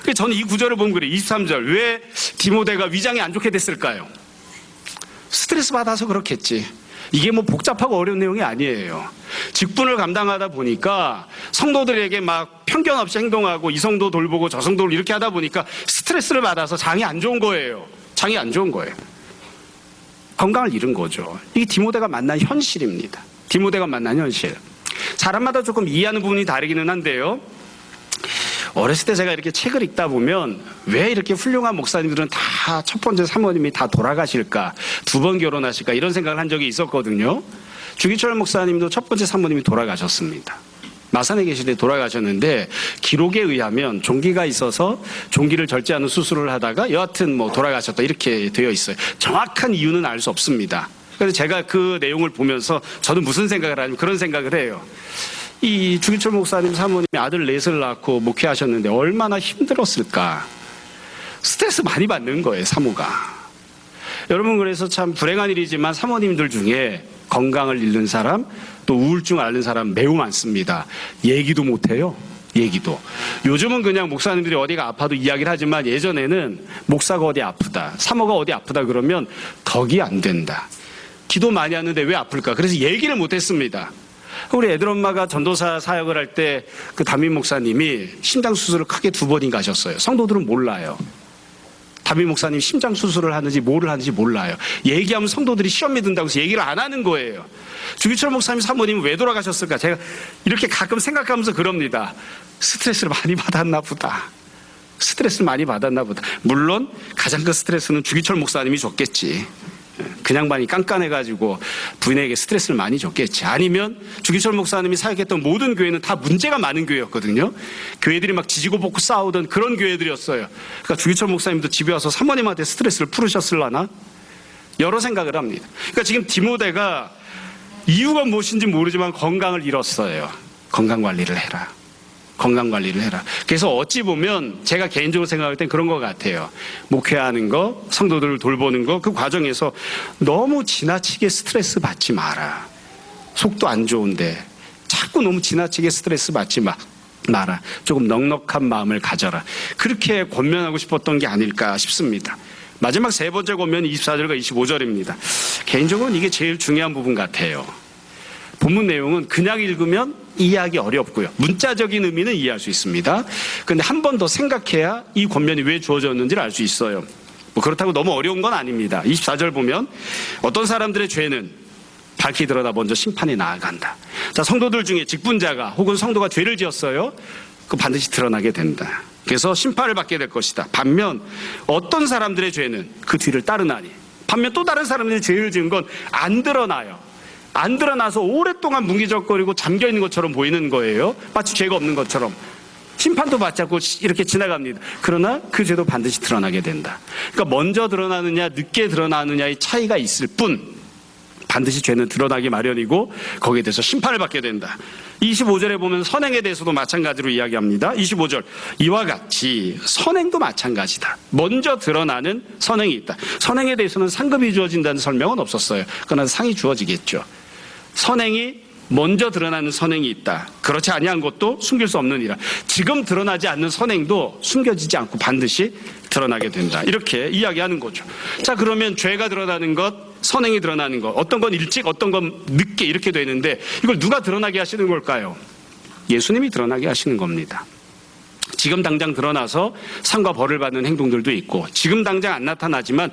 그래서 저는 이 구절을 보면 그래요. 23절. 왜 디모데가 위장이 안 좋게 됐을까요? 스트레스 받아서 그렇겠지. 이게 뭐 복잡하고 어려운 내용이 아니에요. 직분을 감당하다 보니까 성도들에게 막 편견 없이 행동하고 이 성도 돌보고 저 성도를 이렇게 하다 보니까 스트레스를 받아서 장이 안 좋은 거예요. 장이 안 좋은 거예요. 건강을 잃은 거죠. 이게 디모데가 만난 현실입니다. 디모데가 만난 현실. 사람마다 조금 이해하는 부분이 다르기는 한데요. 어렸을 때 제가 이렇게 책을 읽다 보면 왜 이렇게 훌륭한 목사님들은 다 첫 번째 사모님이 다 돌아가실까, 2번 결혼하실까 이런 생각을 한 적이 있었거든요. 주기철 목사님도 첫 번째 사모님이 돌아가셨습니다. 마산에 계실 때 돌아가셨는데 기록에 의하면 종기가 있어서 종기를 절제하는 수술을 하다가 여하튼 뭐 돌아가셨다 이렇게 되어 있어요. 정확한 이유는 알 수 없습니다. 그래서 제가 그 내용을 보면서 저는 무슨 생각을 하냐면 그런 생각을 해요. 이 주기철 목사님 사모님이 아들 넷을 낳고 목회하셨는데 얼마나 힘들었을까. 스트레스 많이 받는 거예요, 사모가. 여러분, 그래서 참 불행한 일이지만 사모님들 중에 건강을 잃는 사람, 또 우울증을 앓는 사람 매우 많습니다. 얘기도 못해요. 얘기도. 요즘은 그냥 목사님들이 어디가 아파도 이야기를 하지만 예전에는 목사가 어디 아프다, 사모가 어디 아프다 그러면 덕이 안 된다. 기도 많이 하는데 왜 아플까? 그래서 얘기를 못했습니다. 우리 애들 엄마가 전도사 사역을 할 때 그 담임 목사님이 심장 수술을 크게 2번인가 하셨어요. 성도들은 몰라요. 담임 목사님 심장 수술을 하는지 뭐를 하는지 몰라요. 얘기하면 성도들이 시험에 든다고 해서 얘기를 안 하는 거예요. 주기철 목사님 사모님은 왜 돌아가셨을까? 제가 이렇게 가끔 생각하면서 그럽니다. 스트레스를 많이 받았나 보다. 스트레스를 많이 받았나 보다. 물론 가장 큰 스트레스는 주기철 목사님이 줬겠지. 그냥 많이 깐깐해가지고 부인에게 스트레스를 많이 줬겠지. 아니면 주기철 목사님이 사역했던 모든 교회는 다 문제가 많은 교회였거든요. 교회들이 막 지지고 볶고 싸우던 그런 교회들이었어요. 그러니까 주기철 목사님도 집에 와서 사모님한테 스트레스를 풀으셨을라나? 여러 생각을 합니다. 그러니까 지금 디모데가 이유가 무엇인지 모르지만 건강을 잃었어요. 건강관리를 해라. 건강관리를 해라. 그래서 어찌 보면 제가 개인적으로 생각할 땐 그런 것 같아요. 목회하는 거, 성도들을 돌보는 거, 그 과정에서 너무 지나치게 스트레스 받지 마라. 속도 안 좋은데 자꾸 너무 지나치게 스트레스 받지 마라. 조금 넉넉한 마음을 가져라. 그렇게 권면하고 싶었던 게 아닐까 싶습니다. 마지막 3번째 권면이 24절과 25절입니다. 개인적으로는 이게 제일 중요한 부분 같아요. 본문 내용은 그냥 읽으면 이해하기 어렵고요. 문자적인 의미는 이해할 수 있습니다. 그런데 한 번 더 생각해야 이 권면이 왜 주어졌는지를 알 수 있어요. 뭐 그렇다고 너무 어려운 건 아닙니다. 24절 보면 어떤 사람들의 죄는 밝히 드러나 먼저 심판에 나아간다. 자, 성도들 중에 직분자가 혹은 성도가 죄를 지었어요. 그 반드시 드러나게 된다. 그래서 심판을 받게 될 것이다. 반면 어떤 사람들의 죄는 그 뒤를 따르나니. 반면 또 다른 사람들이 죄를 지은 건 안 드러나요. 안 드러나서 오랫동안 뭉기적거리고 잠겨있는 것처럼 보이는 거예요. 마치 죄가 없는 것처럼. 심판도 받지 않고 이렇게 지나갑니다. 그러나 그 죄도 반드시 드러나게 된다. 그러니까 먼저 드러나느냐 늦게 드러나느냐의 차이가 있을 뿐 반드시 죄는 드러나기 마련이고 거기에 대해서 심판을 받게 된다. 25절에 보면 선행에 대해서도 마찬가지로 이야기합니다. 25절 이와 같이 선행도 마찬가지다. 먼저 드러나는 선행이 있다. 선행에 대해서는 상급이 주어진다는 설명은 없었어요. 그러나 상이 주어지겠죠. 선행이 먼저 드러나는 선행이 있다. 그렇지 아니한 것도 숨길 수 없느니라. 지금 드러나지 않는 선행도 숨겨지지 않고 반드시 드러나게 된다. 이렇게 이야기하는 거죠. 자, 그러면 죄가 드러나는 것, 선행이 드러나는 것, 어떤 건 일찍 어떤 건 늦게 이렇게 되는데 이걸 누가 드러나게 하시는 걸까요? 예수님이 드러나게 하시는 겁니다. 지금 당장 드러나서 상과 벌을 받는 행동들도 있고 지금 당장 안 나타나지만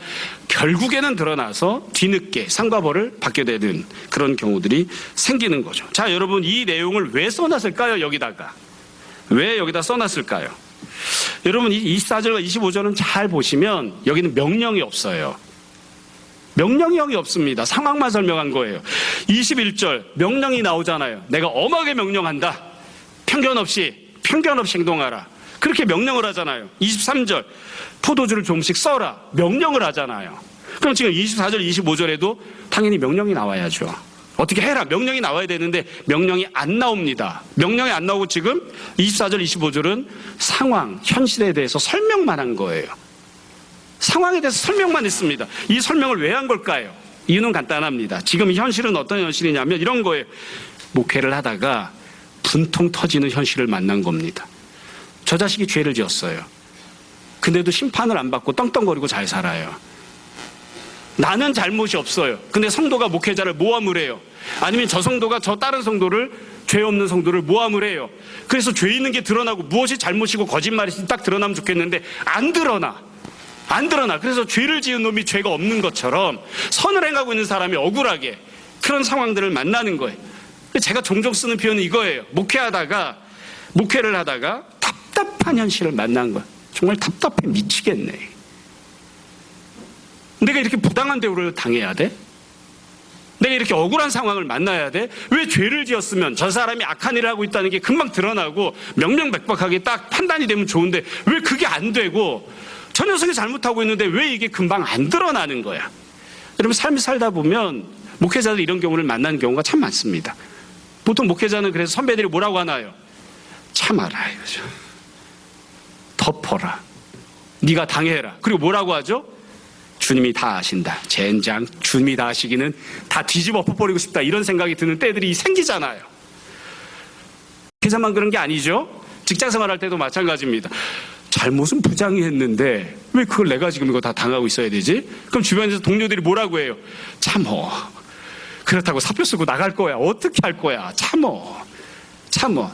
결국에는 드러나서 뒤늦게 상과 벌을 받게 되는 그런 경우들이 생기는 거죠. 자, 여러분 이 내용을 왜 써놨을까요? 여기다가. 왜 여기다 써놨을까요? 여러분 이 24절과 25절은 잘 보시면 여기는 명령이 없어요. 명령이 없습니다. 상황만 설명한 거예요. 21절 명령이 나오잖아요. 내가 엄하게 명령한다. 편견 없이 행동하라. 그렇게 명령을 하잖아요. 23절 포도주를 조금씩 써라. 명령을 하잖아요. 그럼 지금 24절 25절에도 당연히 명령이 나와야죠. 어떻게 해라. 명령이 나와야 되는데 명령이 안 나옵니다. 명령이 안 나오고 지금 24절 25절은 상황, 현실에 대해서 설명만 한 거예요. 상황에 대해서 설명만 했습니다. 이 설명을 왜 한 걸까요? 이유는 간단합니다. 지금 이 현실은 어떤 현실이냐면 이런 거예요. 목회를 하다가 분통 터지는 현실을 만난 겁니다. 저 자식이 죄를 지었어요. 근데도 심판을 안 받고 떵떵거리고 잘 살아요. 나는 잘못이 없어요. 근데 성도가 목회자를 모함을 해요. 아니면 저 성도가 저 다른 성도를, 죄 없는 성도를 모함을 해요. 그래서 죄 있는 게 드러나고 무엇이 잘못이고 거짓말이 딱 드러나면 좋겠는데 안 드러나. 그래서 죄를 지은 놈이 죄가 없는 것처럼 선을 행하고 있는 사람이 억울하게 그런 상황들을 만나는 거예요. 제가 종종 쓰는 표현은 이거예요. 목회를 하다가 답답한 현실을 만난 거야. 정말 답답해 미치겠네. 내가 이렇게 부당한 대우를 당해야 돼? 내가 이렇게 억울한 상황을 만나야 돼? 왜 죄를 지었으면 저 사람이 악한 일을 하고 있다는 게 금방 드러나고 명명백백하게 딱 판단이 되면 좋은데 왜 그게 안 되고 저 녀석이 잘못하고 있는데 왜 이게 금방 안 드러나는 거야? 여러분 삶을 살다 보면 목회자들 이런 경우를 만나는 경우가 참 많습니다. 보통 목회자는 그래서 선배들이 뭐라고 하나요? 참아라 이거죠. 덮어라. 네가 당해라. 그리고 뭐라고 하죠? 주님이 다 아신다. 젠장 주님이 다 아시기는 다 뒤집어 엎어버리고 싶다. 이런 생각이 드는 때들이 생기잖아요. 목회자만 그런 게 아니죠. 직장생활할 때도 마찬가지입니다. 잘못은 부장이 했는데 왜 그걸 내가 지금 이거 다 당하고 있어야 되지? 그럼 주변에서 동료들이 뭐라고 해요? 참어. 그렇다고 사표 쓰고 나갈 거야. 어떻게 할 거야? 참어.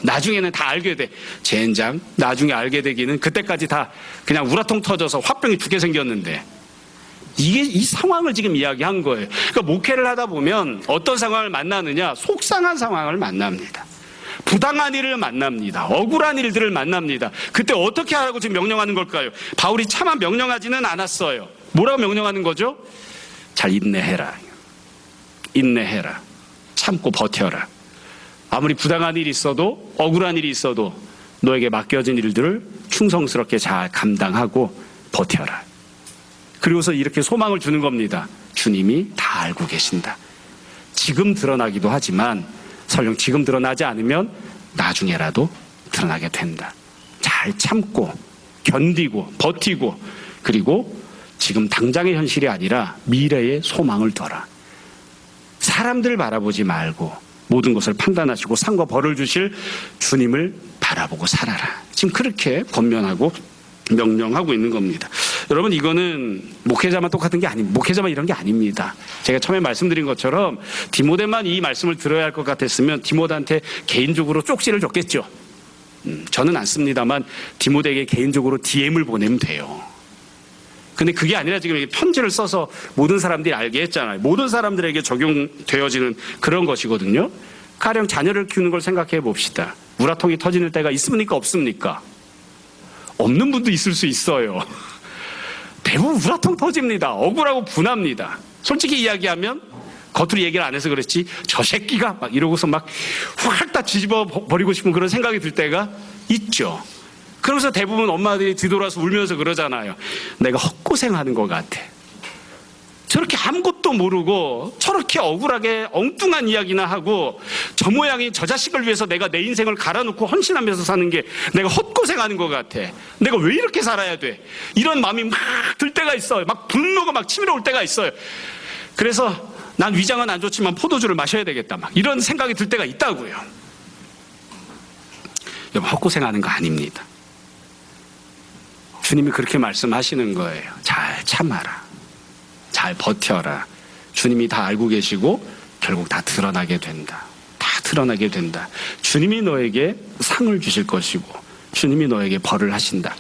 나중에는 다 알게 돼. 젠장 나중에 알게 되기는 그때까지 다 그냥 우라통 터져서 화병이 2개 생겼는데 이게 이 상황을 지금 이야기한 거예요. 그러니까 목회를 하다 보면 어떤 상황을 만나느냐? 속상한 상황을 만납니다. 부당한 일을 만납니다. 억울한 일들을 만납니다. 그때 어떻게 하라고 지금 명령하는 걸까요? 바울이 차마 명령하지는 않았어요. 뭐라고 명령하는 거죠? 잘 인내해라. 참고 버텨라. 아무리 부당한 일이 있어도 억울한 일이 있어도 너에게 맡겨진 일들을 충성스럽게 잘 감당하고 버텨라. 그리고서 이렇게 소망을 주는 겁니다. 주님이 다 알고 계신다. 지금 드러나기도 하지만 설령 지금 드러나지 않으면 나중에라도 드러나게 된다. 잘 참고 견디고 버티고 그리고 지금 당장의 현실이 아니라 미래의 소망을 둬라. 사람들을 바라보지 말고 모든 것을 판단하시고 상과 벌을 주실 주님을 바라보고 살아라. 지금 그렇게 권면하고 명령하고 있는 겁니다. 여러분 이거는 목회자만 똑같은 게 목회자만 이런 게 아닙니다. 제가 처음에 말씀드린 것처럼 디모데만 이 말씀을 들어야 할 것 같았으면 디모데한테 개인적으로 쪽지를 줬겠죠. 저는 안 씁니다만 디모데에게 개인적으로 DM을 보내면 돼요. 근데 그게 아니라 지금 편지를 써서 모든 사람들이 알게 했잖아요. 모든 사람들에게 적용되어지는 그런 것이거든요. 가령 자녀를 키우는 걸 생각해 봅시다. 우라통이 터지는 때가 있습니까? 없습니까? 없는 분도 있을 수 있어요. 대부분 우라통 터집니다. 억울하고 분합니다. 솔직히 이야기하면 겉으로 얘기를 안 해서 그렇지 저 새끼가 막 이러고서 막 확 다 뒤집어 버리고 싶은 그런 생각이 들 때가 있죠. 그러면서 대부분 엄마들이 뒤돌아서 울면서 그러잖아요. 내가 헛고생하는 것 같아. 저렇게 아무것도 모르고 저렇게 억울하게 엉뚱한 이야기나 하고 저 모양이 저 자식을 위해서 내가 내 인생을 갈아놓고 헌신하면서 사는 게 내가 헛고생하는 것 같아. 내가 왜 이렇게 살아야 돼? 이런 마음이 막 들 때가 있어요. 막 분노가 막 치밀어 올 때가 있어요. 그래서 난 위장은 안 좋지만 포도주를 마셔야 되겠다. 막 이런 생각이 들 때가 있다고요. 여러분 헛고생하는 거 아닙니다. 주님이 그렇게 말씀하시는 거예요. 잘 참아라. 잘 버텨라. 주님이 다 알고 계시고 결국 다 드러나게 된다. 다 드러나게 된다. 주님이 너에게 상을 주실 것이고 주님이 너에게 벌을 하신다.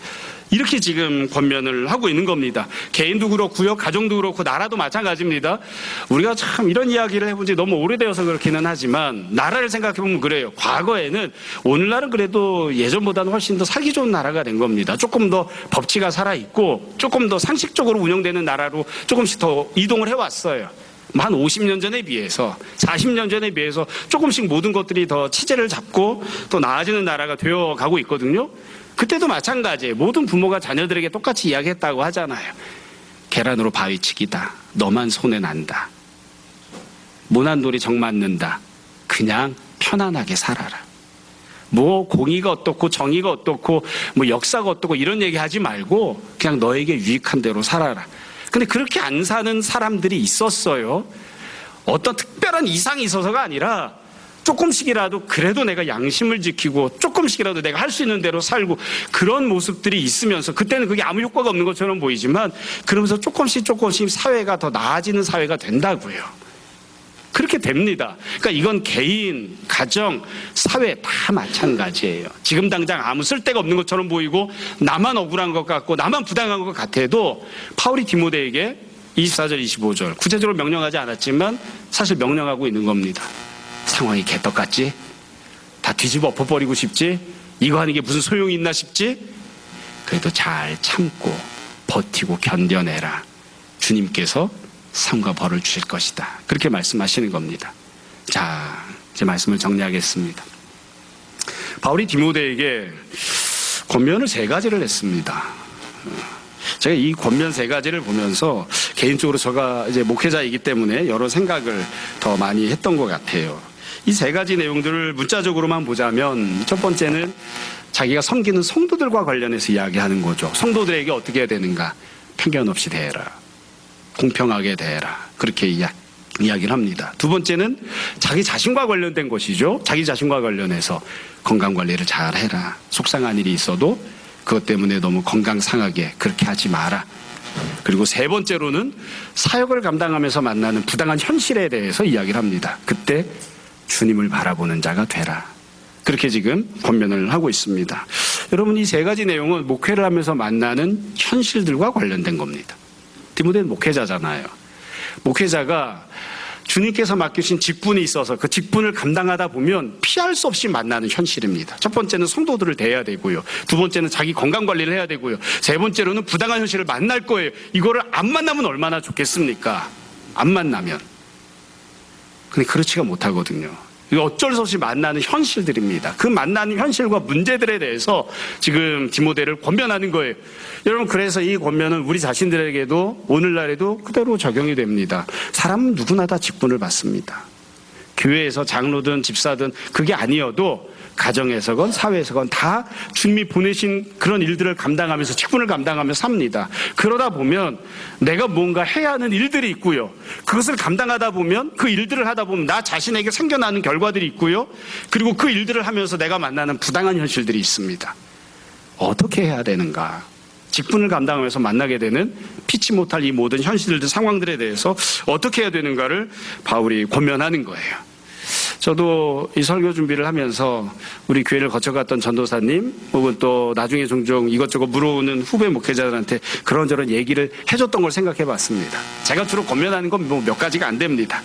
이렇게 지금 권면을 하고 있는 겁니다. 개인도 그렇고요. 가정도 그렇고 나라도 마찬가지입니다. 우리가 참 이런 이야기를 해본 지 너무 오래되어서 그렇기는 하지만 나라를 생각해보면 그래요. 과거에는 오늘날은 그래도 예전보다는 훨씬 더 살기 좋은 나라가 된 겁니다. 조금 더 법치가 살아있고 조금 더 상식적으로 운영되는 나라로 조금씩 더 이동을 해왔어요. 한 50년 전에 비해서 40년 전에 비해서 조금씩 모든 것들이 더 체제를 잡고 더 나아지는 나라가 되어가고 있거든요. 그때도 마찬가지예요. 모든 부모가 자녀들에게 똑같이 이야기했다고 하잖아요. 계란으로 바위치기다. 너만 손해난다. 모난돌이 정 맞는다. 그냥 편안하게 살아라. 뭐 공의가 어떻고 정의가 어떻고 뭐 역사가 어떻고 이런 얘기하지 말고 그냥 너에게 유익한 대로 살아라. 근데 그렇게 안 사는 사람들이 있었어요. 어떤 특별한 이상이 있어서가 아니라 조금씩이라도 그래도 내가 양심을 지키고 조금씩이라도 내가 할 수 있는 대로 살고 그런 모습들이 있으면서 그때는 그게 아무 효과가 없는 것처럼 보이지만 그러면서 조금씩 사회가 더 나아지는 사회가 된다고요. 그렇게 됩니다. 그러니까 이건 개인, 가정, 사회 다 마찬가지예요. 지금 당장 아무 쓸데가 없는 것처럼 보이고 나만 억울한 것 같고 나만 부당한 것 같아도 바울이 디모데에게 24절 25절 구체적으로 명령하지 않았지만 사실 명령하고 있는 겁니다. 상황이 개떡같지? 다 뒤집어 엎어버리고 싶지? 이거 하는 게 무슨 소용이 있나 싶지? 그래도 잘 참고 버티고 견뎌내라. 주님께서 상과 벌을 주실 것이다. 그렇게 말씀하시는 겁니다. 자, 제 말씀을 정리하겠습니다. 바울이 디모데에게 권면을 3가지를 했습니다. 제가 이 권면 3가지를 보면서 개인적으로 제가 이제 목회자이기 때문에 여러 생각을 더 많이 했던 것 같아요. 이 3가지 내용들을 문자적으로만 보자면 첫 번째는 자기가 섬기는 성도들과 관련해서 이야기하는 거죠. 성도들에게 어떻게 해야 되는가? 편견 없이 대해라. 공평하게 대해라. 그렇게 이야기를 합니다. 두 번째는 자기 자신과 관련된 것이죠. 자기 자신과 관련해서 건강관리를 잘 해라. 속상한 일이 있어도 그것 때문에 너무 건강 상하게 그렇게 하지 마라. 그리고 3번째로는 사역을 감당하면서 만나는 부당한 현실에 대해서 이야기를 합니다. 그때 주님을 바라보는 자가 되라. 그렇게 지금 권면을 하고 있습니다. 여러분, 이 3가지 내용은 목회를 하면서 만나는 현실들과 관련된 겁니다. 디모데는 목회자잖아요. 목회자가 주님께서 맡기신 직분이 있어서 그 직분을 감당하다 보면 피할 수 없이 만나는 현실입니다. 첫 번째는 성도들을 대해야 되고요. 두 번째는 자기 건강관리를 해야 되고요. 3번째로는 부당한 현실을 만날 거예요. 이거를 안 만나면 얼마나 좋겠습니까? 안 만나면. 근데 그렇지가 못하거든요. 이거 어쩔 수 없이 만나는 현실들입니다. 그 만나는 현실과 문제들에 대해서 지금 디모데를 권면하는 거예요. 여러분, 그래서 이 권면은 우리 자신들에게도 오늘날에도 그대로 적용이 됩니다. 사람은 누구나 다 직분을 받습니다. 교회에서 장로든 집사든 그게 아니어도 가정에서건 사회에서건 다 주님이 보내신 그런 일들을 감당하면서 직분을 감당하면서 삽니다. 그러다 보면 내가 뭔가 해야 하는 일들이 있고요. 그것을 감당하다 보면 그 일들을 하다 보면 나 자신에게 생겨나는 결과들이 있고요. 그리고 그 일들을 하면서 내가 만나는 부당한 현실들이 있습니다. 어떻게 해야 되는가? 직분을 감당하면서 만나게 되는 피치 못할 이 모든 현실들, 상황들에 대해서 어떻게 해야 되는가를 바울이 권면하는 거예요. 저도 이 설교 준비를 하면서 우리 교회를 거쳐갔던 전도사님 혹은 또 나중에 종종 이것저것 물어오는 후배 목회자들한테 그런저런 얘기를 해줬던 걸 생각해 봤습니다. 제가 주로 권면하는 건 뭐 몇 가지가 안 됩니다.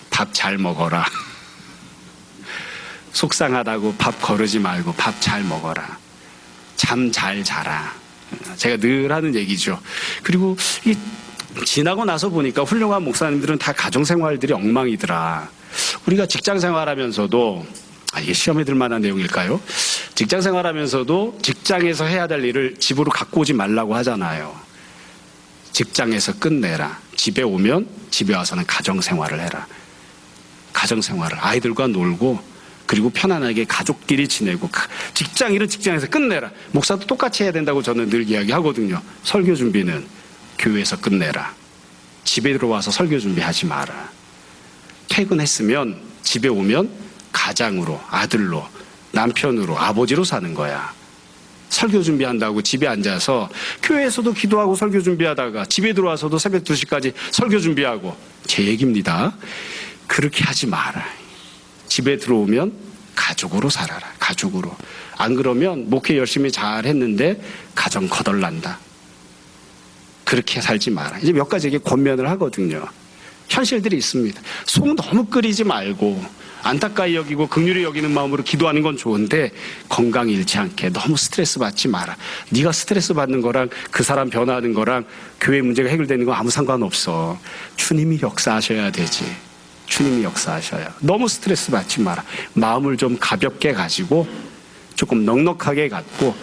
밥 잘 먹어라. 속상하다고 밥 거르지 말고 밥 잘 먹어라. 잠 잘 자라. 제가 늘 하는 얘기죠. 그리고 이 지나고 나서 보니까 훌륭한 목사님들은 다 가정생활들이 엉망이더라. 우리가 직장생활하면서도 이게 시험에 들 만한 내용일까요? 직장생활하면서도 직장에서 해야 될 일을 집으로 갖고 오지 말라고 하잖아요. 직장에서 끝내라. 집에 오면 집에 와서는 가정생활을 해라. 가정생활을 아이들과 놀고 그리고 편안하게 가족끼리 지내고 직장일은 직장에서 끝내라. 목사도 똑같이 해야 된다고 저는 늘 이야기하거든요. 설교 준비는 교회에서 끝내라. 집에 들어와서 설교 준비하지 마라. 퇴근했으면 집에 오면 가장으로, 아들로, 남편으로, 아버지로 사는 거야. 설교 준비한다고 집에 앉아서 교회에서도 기도하고 설교 준비하다가 집에 들어와서도 새벽 2시까지 설교 준비하고 제 얘기입니다. 그렇게 하지 마라. 집에 들어오면 가족으로 살아라. 가족으로. 안 그러면 목회 열심히 잘 했는데 가정 거덜난다. 그렇게 살지 마라. 이제 몇 가지 권면을 하거든요. 현실들이 있습니다. 속 너무 끓이지 말고 안타까이 여기고 긍휼히 여기는 마음으로 기도하는 건 좋은데 건강 잃지 않게 너무 스트레스 받지 마라. 네가 스트레스 받는 거랑 그 사람 변화하는 거랑 교회 문제가 해결되는 거 아무 상관없어. 주님이 역사하셔야 되지. 주님이 역사하셔야. 너무 스트레스 받지 마라. 마음을 좀 가볍게 가지고 조금 넉넉하게 갖고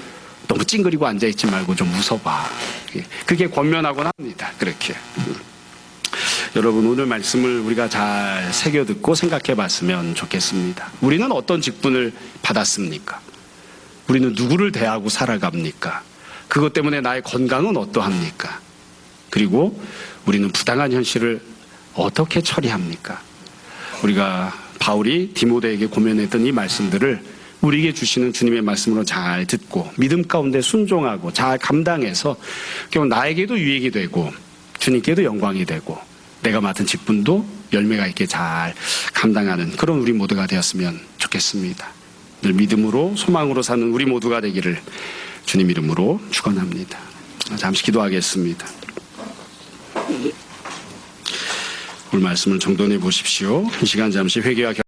너무 찡그리고 앉아있지 말고 좀 웃어봐. 그게 권면하곤 합니다. 그렇게. 여러분, 오늘 말씀을 우리가 잘 새겨 듣고 생각해 봤으면 좋겠습니다. 우리는 어떤 직분을 받았습니까? 우리는 누구를 대하고 살아갑니까? 그것 때문에 나의 건강은 어떠합니까? 그리고 우리는 부당한 현실을 어떻게 처리합니까? 우리가 바울이 디모데에게 고면했던 이 말씀들을 우리에게 주시는 주님의 말씀으로 잘 듣고 믿음 가운데 순종하고 잘 감당해서 결국 나에게도 유익이 되고 주님께도 영광이 되고 내가 맡은 직분도 열매가 있게 잘 감당하는 그런 우리 모두가 되었으면 좋겠습니다. 늘 믿음으로 소망으로 사는 우리 모두가 되기를 주님 이름으로 축원합니다. 잠시 기도하겠습니다. 오늘 말씀을 정돈해 보십시오. 이 시간 잠시 회개와